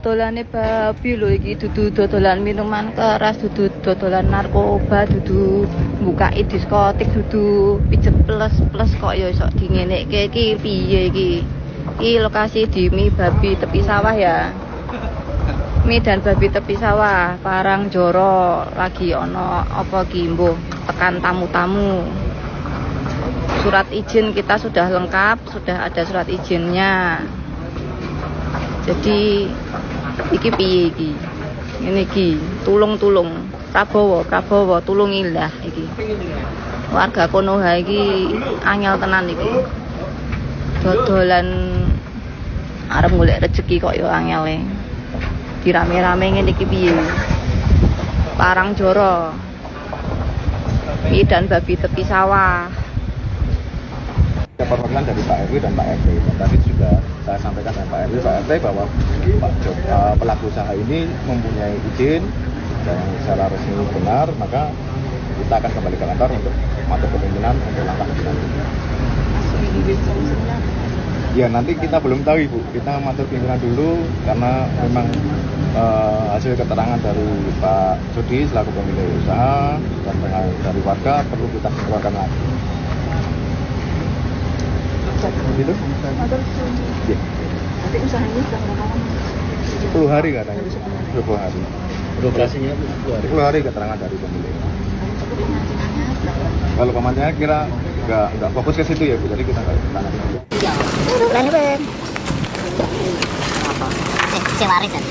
Dodolane babi lho iki, dudu dodolan minuman keras, dudu dodolan narkoba, dudu mbukai diskotik, dudu pijet plus kok ya iso dingenekke iki piye iki. Iki lokasi di mie babi tepi sawah ya. Mie dan babi tepi sawah, Parang Joro lagi ono apa ki mbuh tekan tamu-tamu. Surat izin kita sudah lengkap, sudah ada surat izinnya. Jadi iki piye iki? Ngene iki, tulung Prabowo tulungilah iki. Warga Konoha iki angel tenan iki. Dodolan arep golek rezeki kok ya angele. Dirame-rame ngene iki piye? Parang Joro. Mie dan babi tepi sawah. Perwakilan dari Pak RW dan Pak RT. Dan tadi sudah saya sampaikan dengan Pak RW, Pak RT bahwa pelaku usaha ini mempunyai izin dan secara resmi benar, maka kita akan kembali ke kantor untuk mengatur kepemimpinan untuk langkah selanjutnya. Ya nanti kita belum tahu Ibu, kita mengatur pimpinan dulu karena memang hasil keterangan dari Pak Jody selaku pemilik usaha dan dari warga perlu kita keluarkan lagi. Gitu? Ya. Nanti usahanya sudah berapa lama? 10 hari katanya. 20 hari. Beroperasinya 10 hari keterangan dari pemilik. Kalau pemandangannya kira nggak fokus ke situ ya Bu, jadi kita nggak tanah dulu. Sewaris kan?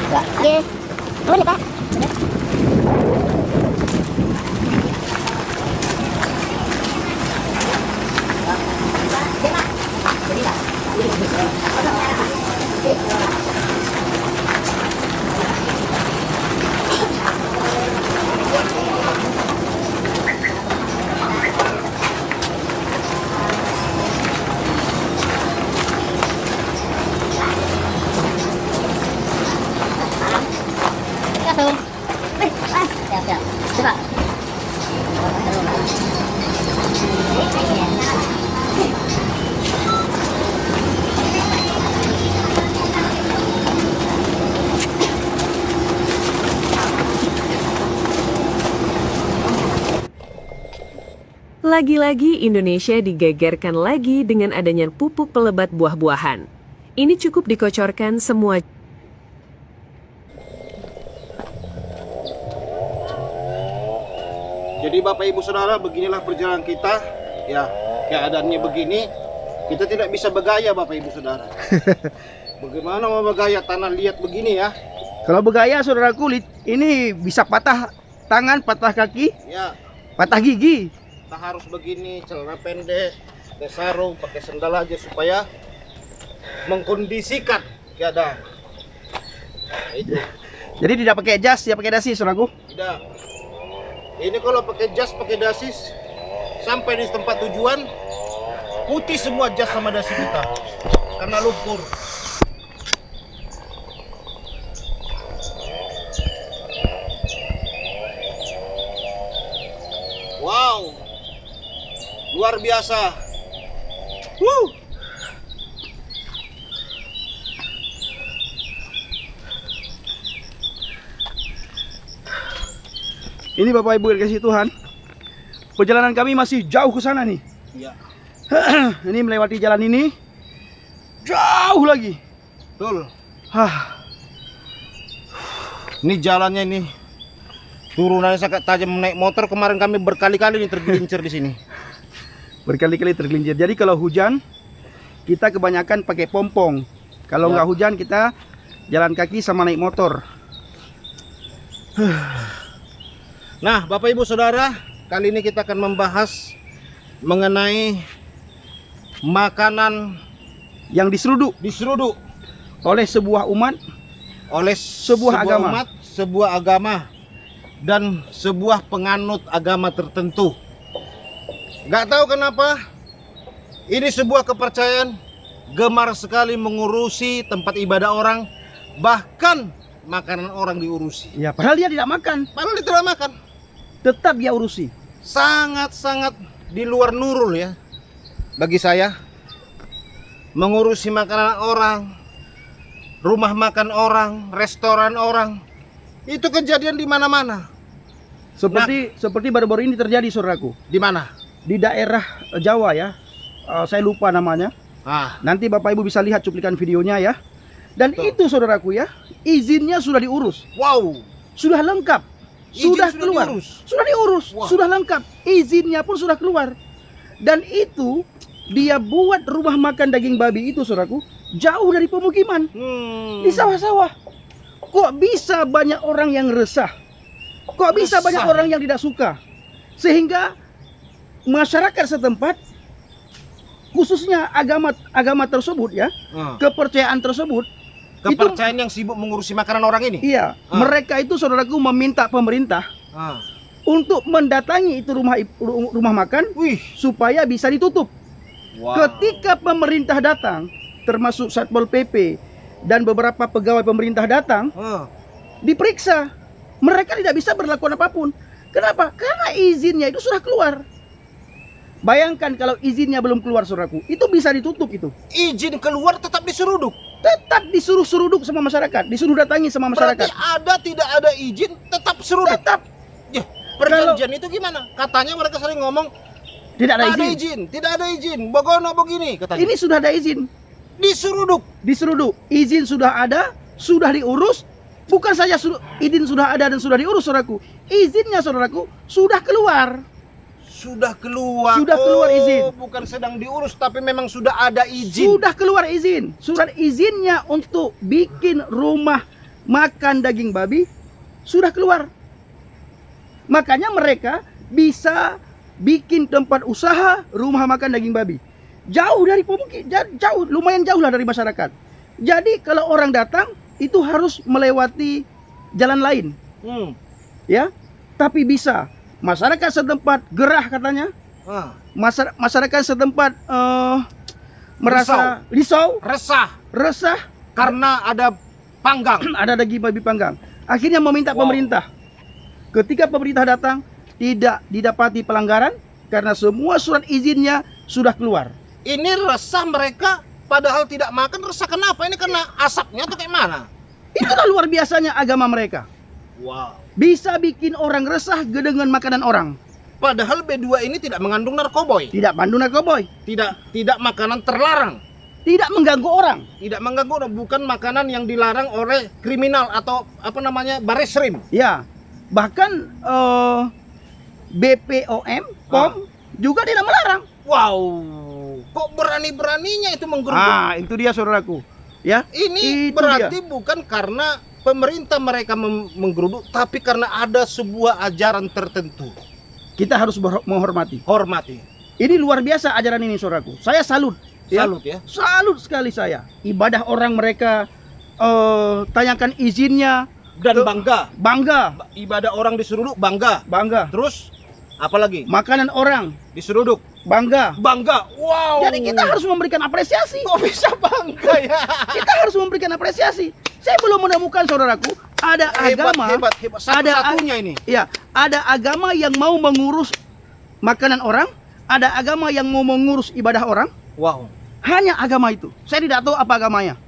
Oke, boleh Pak. Siap. Coba. Lagi-lagi Indonesia digegerkan lagi dengan adanya pupuk pelebat buah-buahan. Ini cukup dikocorkan semua. Jadi Bapak Ibu Saudara, beginilah perjalanan kita. Ya, keadaannya begini. Kita tidak bisa bergaya Bapak Ibu Saudara. Bagaimana mau bergaya tanah liat begini ya? Kalau bergaya saudara kulit, ini bisa patah tangan, patah kaki, Ya, patah gigi. kita harus begini, celana pendek, pakai sarung, pakai sendal aja supaya mengkondisikan keadaan. Nah, itu. Jadi tidak pakai jas, tidak pakai dasi saudaraku. Tidak. Ini kalau pakai jas, pakai dasis, sampai di tempat tujuan, putih semua jas sama dasi kita, karena lumpur. Wow, luar biasa. Ini Bapak Ibu dikasih Tuhan. Perjalanan kami masih jauh ke sana nih. Ya, Ini melewati jalan ini jauh lagi. betul. Hah, Ini jalannya ini turunannya sangat tajam. Naik motor kemarin kami berkali-kali nih tergelincir di sini. berkali-kali tergelincir. Jadi kalau hujan kita kebanyakan pakai pompong. Kalau Ya. nggak hujan kita jalan kaki sama naik motor. Nah, Bapak Ibu Saudara, kali ini kita akan membahas mengenai makanan Yang diseruduk diseruduk oleh sebuah umat, oleh Sebuah agama. umat, sebuah agama, dan sebuah penganut agama tertentu. Gak tahu kenapa, ini sebuah kepercayaan gemar sekali mengurusi tempat ibadah orang, bahkan makanan orang diurusi. ya padahal dia tidak makan, Padahal dia tidak makan. tetap dia urusi. sangat-sangat di luar nurul ya bagi saya. Mengurusi makanan orang, rumah makan orang, restoran orang, itu kejadian di mana-mana. Seperti baru-baru ini terjadi, saudaraku, Di mana? di daerah Jawa ya. Saya lupa namanya. Nanti Bapak Ibu bisa lihat cuplikan videonya ya. Dan Betul. itu saudaraku ya, izinnya sudah diurus, Wow. sudah lengkap, Izin sudah sudah keluar, diurus? sudah diurus, Wah. sudah lengkap, izinnya pun sudah keluar. Dan itu dia buat rumah makan daging babi itu, saudaraku, jauh dari pemukiman, di sawah-sawah. Kok bisa banyak orang yang resah? Kok bisa Resah. banyak orang yang tidak suka? Sehingga masyarakat setempat, khususnya agama tersebut ya, kepercayaan tersebut, Kepercayaan yang sibuk mengurusi makanan orang ini. iya, mereka itu, saudaraku, meminta pemerintah untuk mendatangi itu rumah makan Wih. supaya bisa ditutup. Wow. Ketika pemerintah datang, termasuk Satpol PP dan beberapa pegawai pemerintah datang, diperiksa, mereka tidak bisa berlakukan apapun. Kenapa? Karena izinnya itu sudah keluar. Bayangkan kalau izinnya belum keluar, saudaraku, itu bisa ditutup itu. Izin keluar tetap diseruduk. Tetap disuruh seruduk sama masyarakat, disuruh datangi sama Berarti masyarakat. ada tidak ada izin tetap seruduk. Tetap Ya, perjanjian itu gimana? Katanya mereka sering ngomong tidak ada ada izin. izin, tidak ada izin. Bagaimana begini katanya? Ini sudah ada izin, Diseruduk. diseruduk. Izin sudah ada, sudah diurus. Bukan saja izin sudah ada dan sudah diurus, saudaraku. Izinnya, saudaraku, sudah keluar. Sudah keluar. Sudah keluar izin. Bukan sedang diurus tapi memang sudah ada izin. Sudah keluar izin. Surat izinnya untuk bikin rumah makan daging babi sudah keluar. Makanya mereka bisa bikin tempat usaha rumah makan daging babi. Jauh dari pemukiman, jauh, lumayan jauh lah dari masyarakat. Jadi kalau orang datang itu harus melewati jalan lain, ya. Tapi bisa masyarakat setempat gerah katanya. Masyarakat setempat merasa risau, Resah karena ada panggang. ada daging babi panggang. Akhirnya meminta Wow. pemerintah. Ketika pemerintah datang, tidak didapati pelanggaran karena semua surat izinnya sudah keluar. Ini resah mereka padahal tidak makan. Resah kenapa? Ini karena asapnya atau kayak mana? Itulah luar biasanya agama mereka. Wow. Bisa bikin orang resah dengan makanan orang. Padahal B2 ini tidak mengandung narkoboy. Tidak pandu narkoboy, Tidak makanan terlarang. tidak mengganggu orang. Tidak mengganggu orang. Bukan makanan yang dilarang oleh kriminal atau apa namanya Baresrim. Ya, bahkan BPOM, POM juga tidak melarang. Wow. Kok berani-beraninya itu menggeruduk? Itu dia, saudaraku. Ya, Ini itu berarti bukan karena pemerintah mereka menggeruduk, tapi karena ada sebuah ajaran tertentu. kita harus menghormati. Hormati. Ini luar biasa ajaran ini, saudaraku. Saya salut. Salut ya. Salut sekali saya. Ibadah orang mereka tanyakan izinnya Dan bangga. bangga, Ibadah orang diseruduk bangga. bangga. Terus apalagi? Makanan orang Diseruduk bangga. bangga. Wow. Jadi kita harus memberikan apresiasi. kok bisa bangga ya? Kita harus memberikan apresiasi. Saya belum menemukan, saudaraku, ada agama, hebat. Satu-satunya ini. ya, ada agama yang mau mengurus makanan orang, ada agama yang mau mengurus ibadah orang. Wow. Hanya agama itu. Saya tidak tahu apa agamanya.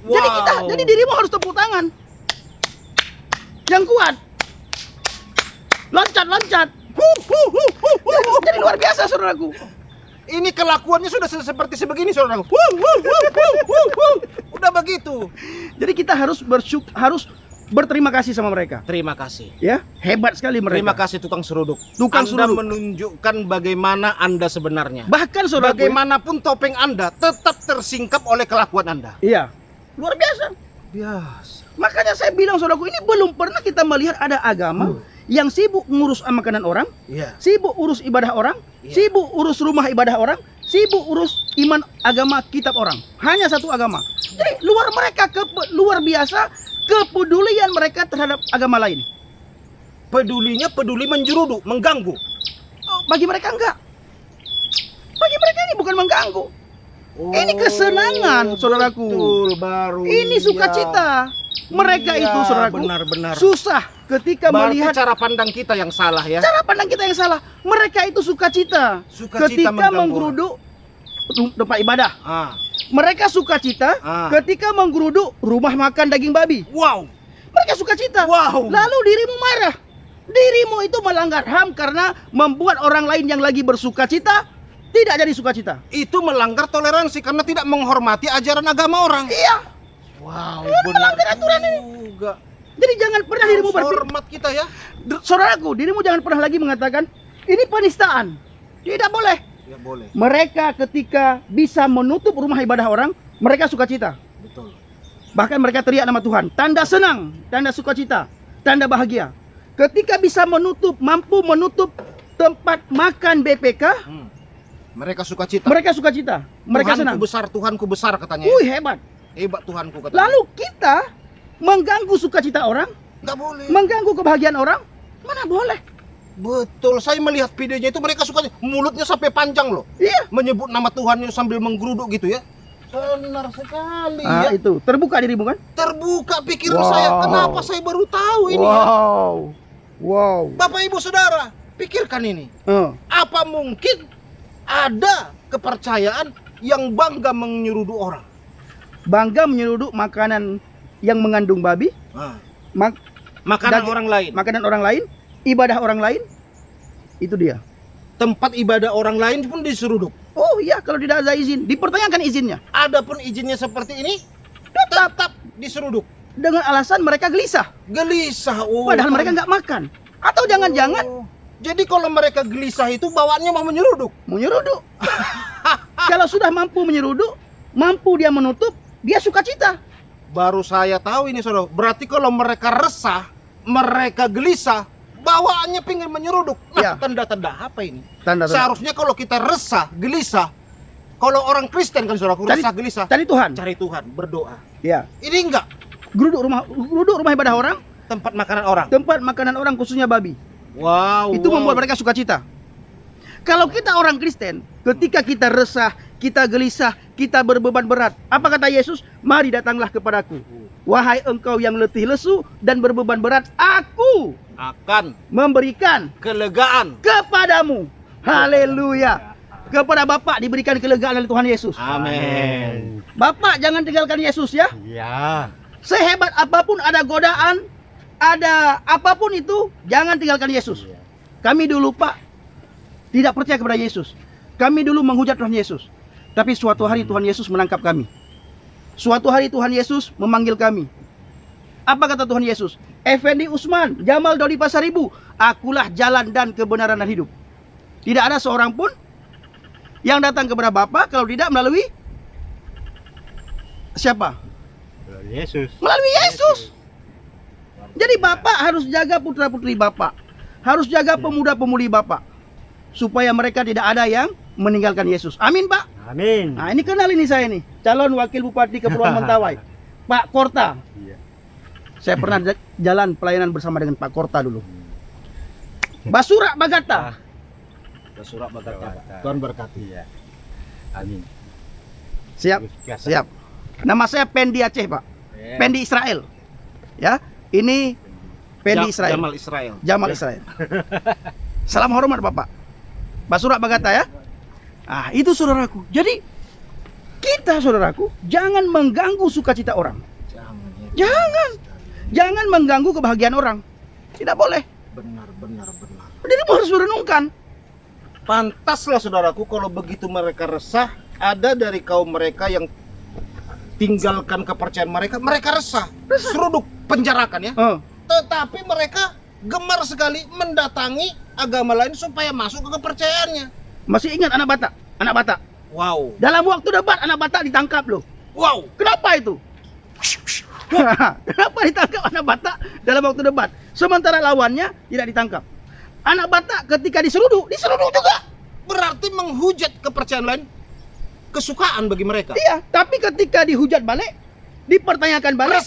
Wow. Jadi dirimu harus tepuk tangan yang kuat, loncat. Jadi luar biasa, saudaraku. Ini kelakuannya sudah seperti sebegini, saudara. Udah begitu. Jadi kita harus berterima kasih sama mereka. Terima kasih. Ya, hebat sekali mereka. Terima kasih tukang seruduk. Tukang Anda seruduk. menunjukkan bagaimana Anda sebenarnya. Bahkan, saudaraku, Bagaimanapun topeng Anda tetap tersingkap oleh kelakuan Anda. iya, luar biasa. Biasa. Makanya saya bilang, saudaraku, ini belum pernah kita melihat ada agama yang sibuk ngurus makanan orang, Iya. sibuk urus ibadah orang, Iya. sibuk urus rumah ibadah orang, sibuk urus iman agama kitab orang. Hanya satu agama. Jadi luar biasa kepedulian mereka terhadap agama lain. Pedulinya peduli menjeruduk, mengganggu. Bagi mereka enggak. Bagi mereka ini bukan mengganggu. Ini kesenangan, saudaraku. Betul, baru. Ini sukacita. Mereka Iya, itu, saudaraku, benar-benar. susah ketika Berarti melihat cara pandang kita yang salah ya. cara pandang kita yang salah. Mereka itu sukacita Sukacita ketika mengganggu menggeruduk tempat ibadah. Ah. Mereka sukacita Ah. ketika menggeruduk rumah makan daging babi. Wow. Mereka sukacita. Wow. Lalu dirimu marah. Dirimu itu melanggar HAM karena membuat orang lain yang lagi bersukacita tidak jadi sukacita. Itu melanggar toleransi karena tidak menghormati ajaran agama orang. Iya. Wow, melanggar aturan ini. juga. Jadi jangan pernah dirimu Harus berpikir, hormat kita ya. saudaraku, dirimu jangan pernah lagi mengatakan ini penistaan. Tidak boleh. Ya boleh. Mereka ketika bisa menutup rumah ibadah orang, mereka sukacita. Betul. Bahkan mereka teriak nama Tuhan. Tanda senang, tanda sukacita, tanda bahagia. Ketika bisa mampu menutup tempat makan BPK, Mereka sukacita. mereka sukacita. Mereka Tuhanku senang. besar, Tuhanku besar katanya. Wih, hebat. Hebat Tuhanku katanya. Lalu kita mengganggu sukacita orang, nggak boleh. mengganggu kebahagiaan orang, mana boleh. Betul, saya melihat videonya itu mereka suka mulutnya sampai panjang loh. Iya. Menyebut nama Tuhannya sambil menggeruduk gitu ya. Benar sekali ya. Itu terbuka dirimu kan? Terbuka pikiran Wow. saya. Kenapa saya baru tahu ini ya? Wow. Bapak Ibu Saudara, pikirkan ini. Apa mungkin ada kepercayaan yang bangga menyeruduk orang? Bangga menyeruduk makanan yang mengandung babi, Makanan daging- orang lain. makanan orang lain, ibadah orang lain. Itu dia. Tempat ibadah orang lain pun diseruduk. Oh iya, kalau tidak ada izin, dipertanyakan izinnya. Adapun izinnya seperti ini, tetap diseruduk. Dengan alasan mereka gelisah, Gelisah. Oh, padahal mereka nggak makan. Atau jangan-jangan Jadi kalau mereka gelisah itu bawaannya mau menyeruduk. menyeruduk. Kalau sudah mampu menyeruduk, mampu dia menutup, dia sukacita. Baru saya tahu ini saudara. Berarti kalau mereka resah, mereka gelisah, bawaannya pengen menyeruduk. Nah, Ya. tanda-tanda apa ini? Tanda-tanda. Seharusnya kalau kita resah, gelisah, kalau orang Kristen kan saudara, resah, gelisah, Cari Tuhan. cari Tuhan, berdoa. Ya. Ini enggak Geruduk rumah ibadah orang, tempat makanan orang. tempat makanan orang khususnya babi. Wow. Itu membuat mereka sukacita. Kalau kita orang Kristen, ketika kita resah, kita gelisah, kita berbeban berat, apa kata Yesus? Mari datanglah kepadaku. Wahai engkau yang letih lesu dan berbeban berat, aku akan memberikan kelegaan. kepadamu. Haleluya. Kepada Bapak diberikan kelegaan oleh Tuhan Yesus. Amin. Bapak jangan tinggalkan Yesus ya. Ya. Sehebat apapun ada godaan, ada apapun itu, jangan tinggalkan Yesus. Kami dulu Pak tidak percaya kepada Yesus. Kami dulu menghujat Tuhan Yesus. Tapi suatu hari Tuhan Yesus menangkap kami. Suatu hari Tuhan Yesus memanggil kami. Apa kata Tuhan Yesus? Effendi Usman, Jamal Dodi Pasaribu, akulah jalan dan kebenaran dan hidup. Tidak ada seorang pun yang datang kepada Bapa kalau tidak melalui siapa? Yesus. Melalui Yesus. Jadi Bapak harus jaga putra-putri Bapak. Harus jaga pemuda-pemudi Bapak. Supaya mereka tidak ada yang meninggalkan Yesus. Amin Pak. Amin. Nah ini kenal ini saya nih. Calon Wakil Bupati Kepulauan Mentawai. Pak Korta. Saya pernah jalan pelayanan bersama dengan Pak Korta dulu. Basura Bagata. Surat berkata, Tuhan berkati. Iya. Amin. Siap. Siap. Nama saya Pendi Aceh Pak. Pendi Israel. Ya. Ini Pendi Israel. Jamal Israel. Jamal Israel. Salam hormat Bapak. Basura Bagata ya. Ah, itu saudaraku. Jadi kita saudaraku jangan mengganggu sukacita orang. Jangan. Jangan mengganggu kebahagiaan orang. Tidak boleh. Benar. Dirimu harus merenungkan. Pantaslah saudaraku kalau begitu mereka resah, ada dari kaum mereka yang tinggalkan kepercayaan mereka, mereka resah. Seruduk, penjarakan ya. Tetapi mereka gemar sekali mendatangi agama lain supaya masuk ke kepercayaannya. Masih ingat anak Batak? Anak Batak. Wow. Dalam waktu debat anak Batak ditangkap loh. Wow. Kenapa itu? Kenapa ditangkap anak Batak dalam waktu debat? Sementara lawannya tidak ditangkap. Anak Batak ketika diseruduk juga. Berarti menghujat kepercayaan lain kesukaan bagi mereka. Iya, tapi ketika dihujat balik, dipertanyakan balik,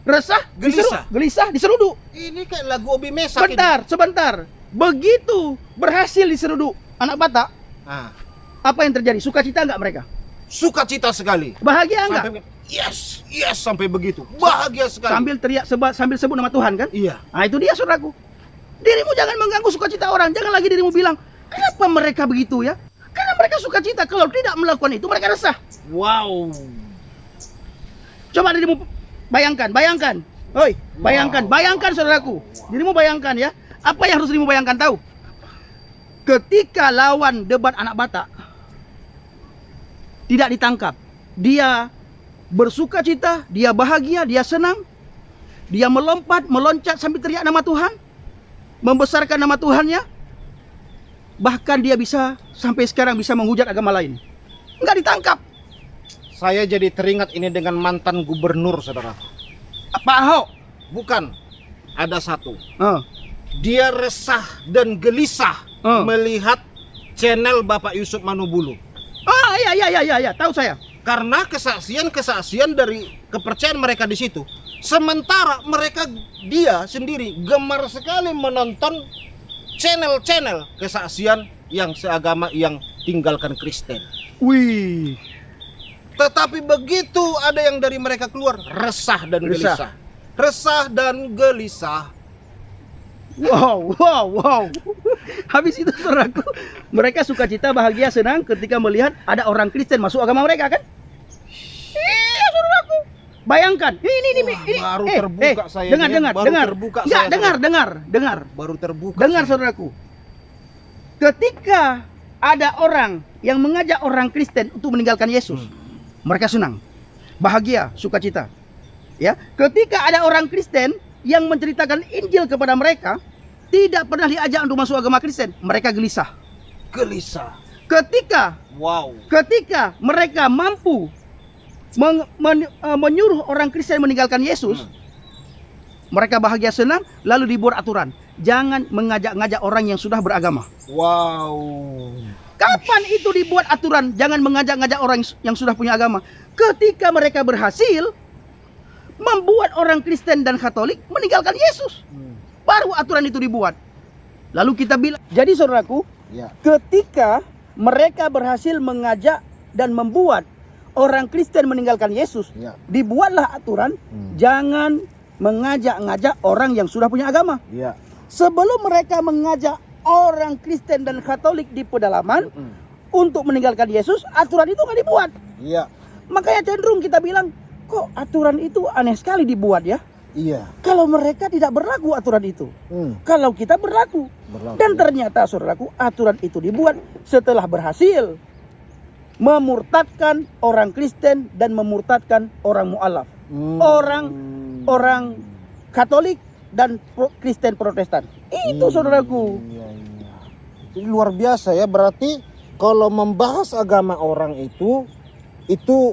resah, gelisah, diseruduk. Ini kayak lagu Obi Mesak. Sebentar. Begitu berhasil diseruduk anak Batak, apa yang terjadi? Sukacita enggak mereka? Sukacita sekali. Bahagia enggak? yes, yes sampai begitu. Bahagia sekali. Sambil teriak sambil sebut nama Tuhan kan? Iya. Nah itu dia saudaraku. Dirimu jangan mengganggu sukacita orang. Jangan lagi dirimu bilang, kenapa mereka begitu ya? Karena mereka sukacita. Kalau tidak melakukan itu mereka resah. Wow. Coba dirimu bayangkan. Hoi, bayangkan saudaraku. Dirimu bayangkan ya. Apa yang harus dirimu bayangkan tahu? Ketika lawan debat anak Batak tidak ditangkap, dia bersukacita, dia bahagia, dia senang, dia meloncat sambil teriak nama Tuhan, membesarkan nama Tuhannya. Bahkan dia bisa sampai sekarang bisa menghujat agama lain. Enggak ditangkap. Saya jadi teringat ini dengan mantan gubernur, saudara. Pak Ahok. Bukan, ada satu. Oh. Dia resah dan gelisah melihat channel Bapak Yusuf Manubulu. Ah, iya, tahu saya. Karena kesaksian dari kepercayaan mereka di situ. Sementara dia sendiri gemar sekali menonton channel-channel kesaksian yang seagama yang tinggalkan Kristen. Wih. Tetapi begitu ada yang dari mereka keluar, resah dan gelisah. Resah dan gelisah. Wow. Habis itu saudaraku, mereka sukacita, bahagia, senang ketika melihat ada orang Kristen masuk agama mereka kan? Iya saudaraku. Bayangkan, ini baru terbuka saya. Dengar. Baru terbuka. Dengar saudaraku. Ketika ada orang yang mengajak orang Kristen untuk meninggalkan Yesus, mereka senang, bahagia, sukacita. Ya, ketika ada orang Kristen yang menceritakan Injil kepada mereka, tidak pernah diajak untuk masuk agama Kristen, mereka gelisah. Ketika mereka mampu menyuruh orang Kristen meninggalkan Yesus, mereka bahagia senang, lalu dibuat aturan, jangan mengajak-ngajak orang yang sudah beragama. Wow. Kapan itu dibuat aturan jangan mengajak-ngajak orang yang sudah punya agama? Ketika mereka berhasil membuat orang Kristen dan Katolik meninggalkan Yesus. Baru aturan itu dibuat. Lalu kita bilang, jadi saudaraku, ketika mereka berhasil mengajak dan membuat orang Kristen meninggalkan Yesus, dibuatlah aturan jangan mengajak-ngajak orang yang sudah punya agama. Sebelum mereka mengajak orang Kristen dan Katolik di pedalaman untuk meninggalkan Yesus, aturan itu nggak dibuat. Makanya cenderung kita bilang, kok aturan itu aneh sekali dibuat ya? Kalau mereka tidak berlaku aturan itu, kalau kita berlaku. Dan ternyata saudaraku, aturan itu dibuat setelah berhasil memurtadkan orang Kristen dan memurtadkan orang mu'alaf, orang Katolik dan Kristen Protestan. Itu saudaraku. Ini luar biasa ya, berarti kalau membahas agama orang itu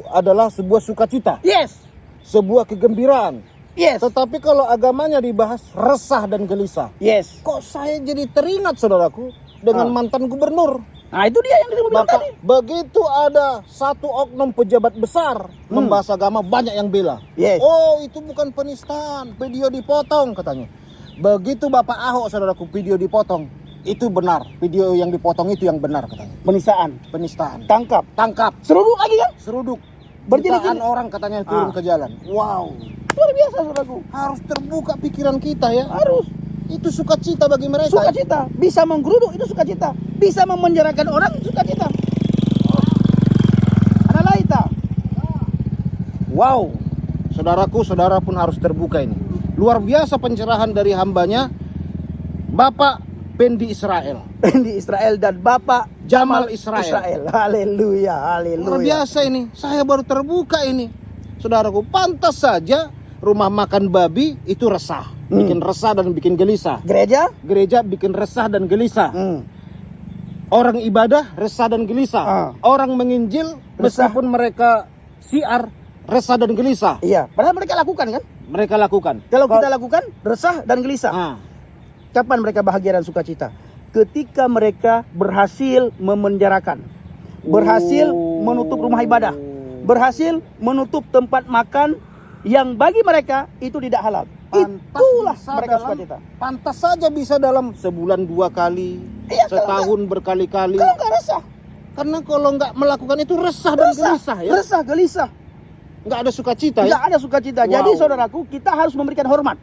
adalah sebuah sukacita. Yes. Sebuah kegembiraan. Yes. Tetapi kalau agamanya dibahas resah dan gelisah. Yes. Kok saya jadi teringat saudaraku dengan mantan gubernur. Nah itu dia yang dirimu bilang tadi. Begitu ada satu oknum pejabat besar membahas agama, banyak yang bela. Yes. Oh itu bukan penistaan, video dipotong katanya. Begitu Bapak Ahok saudaraku video dipotong, itu benar, video yang dipotong itu yang benar katanya. Penistaan. Tangkap. Seruduk lagi kan? Seruduk. Berjilid-jilid. Jutaan orang katanya turun ke jalan. Wow. Luar biasa saudaraku. Harus terbuka pikiran kita ya. Harus. Itu sukacita bagi mereka. Sukacita. Bisa menggeruduk itu sukacita. Bisa memenjarakan orang sukacita. Ada laita. Wow. Saudaraku, saudara pun harus terbuka ini. Luar biasa pencerahan dari hambanya Bapak Pendi Israel. Pendi Israel dan Bapak Jamal Israel. Haleluya. Luar biasa ini. Saya baru terbuka ini. Saudaraku, pantas saja rumah makan babi itu resah. Bikin resah dan bikin gelisah. Gereja bikin resah dan gelisah. Orang ibadah resah dan gelisah. Orang menginjil meskipun mereka siar resah dan gelisah. Iya, padahal mereka lakukan kan? Mereka lakukan. Kalau kita lakukan resah dan gelisah. Kapan mereka bahagia dan sukacita? Ketika mereka berhasil memenjarakan, berhasil menutup rumah ibadah, berhasil menutup tempat makan yang bagi mereka itu tidak halal. Itulah mereka sukacita. Pantas saja bisa dalam sebulan 2 kali, setahun berkali-kali. Kalau nggak resah, karena kalau nggak melakukan itu resah dan gelisah ya. Resah, gelisah. nggak ada sukacita ya. Tidak ada sukacita. Wow. Jadi saudaraku, kita harus memberikan hormat.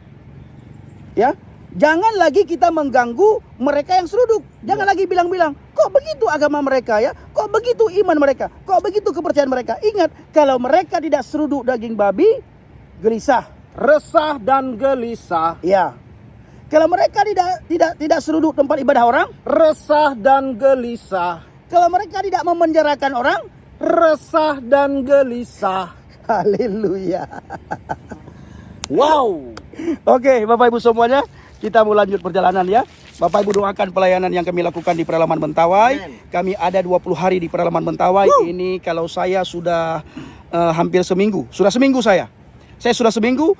Ya, jangan lagi kita mengganggu mereka yang seruduk. Jangan lagi bilang-bilang, kok begitu agama mereka ya? Kok begitu iman mereka? Kok begitu kepercayaan mereka? Ingat, kalau mereka tidak seruduk daging babi, gelisah. Resah dan gelisah. Ya. Kalau mereka tidak seruduk tempat ibadah orang, Resah dan gelisah. kalau mereka tidak memenjarakan orang, Resah dan gelisah. haleluya. Wow. Oke, Bapak Ibu semuanya, kita mau lanjut perjalanan ya. Bapak Ibu doakan pelayanan yang kami lakukan di Pedalaman Mentawai. Kami ada 20 hari di Pedalaman Mentawai. Ini kalau saya sudah hampir seminggu. Sudah seminggu saya. Saya sudah seminggu.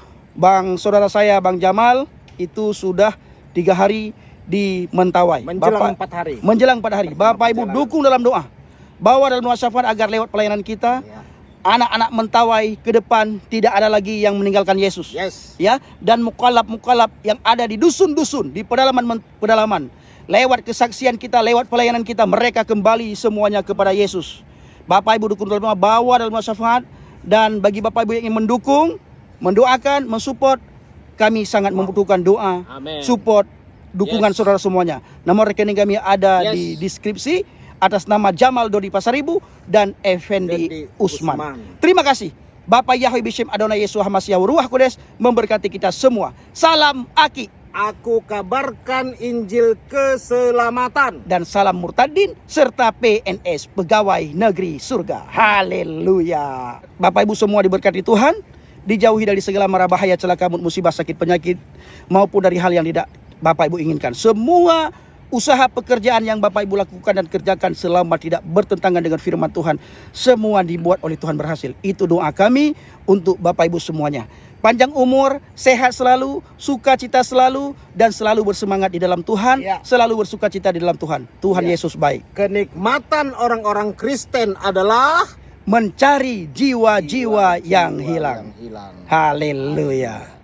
Saudara saya Bang Jamal itu sudah 3 hari di Mentawai. Menjelang 4 hari. Menjelang 4 hari. Bapak Ibu dukung dalam doa. Bawa dalam doa syafaat agar lewat pelayanan kita, anak-anak Mentawai ke depan tidak ada lagi yang meninggalkan Yesus. Yes. Ya, dan mukalab-mukalab yang ada di dusun-dusun, di pedalaman, lewat kesaksian kita, lewat pelayanan kita, mereka kembali semuanya kepada Yesus. Bapak Ibu dukung dalam doa, bawa dalam doa syafaat. Dan bagi Bapak Ibu yang ingin mendukung, mendoakan, mensupport, kami sangat membutuhkan doa, Amin. support, dukungan saudara semuanya. Nomor rekening kami ada di deskripsi atas nama Jamal Dodi Pasaribu dan Effendi Usman. Terima kasih. Bapak Yahweh Bishem Adonai Yesus Hamasiah Ruah Kudus memberkati kita semua. Salam Aki. Aku kabarkan Injil keselamatan. Dan salam Murtadin serta PNS Pegawai Negeri Surga. Haleluya. Bapak Ibu semua diberkati Tuhan. Dijauhi dari segala mara bahaya, celaka, musibah, sakit, penyakit, maupun dari hal yang tidak Bapak Ibu inginkan. Semua usaha pekerjaan yang Bapak Ibu lakukan dan kerjakan selama tidak bertentangan dengan firman Tuhan, semua dibuat oleh Tuhan berhasil. Itu doa kami untuk Bapak Ibu semuanya. Panjang umur, sehat selalu, sukacita selalu, dan selalu bersemangat di dalam Tuhan, selalu bersukacita di dalam Tuhan. Tuhan Yesus baik. Kenikmatan orang-orang Kristen adalah Mencari jiwa-jiwa yang hilang. hilang. Haleluya.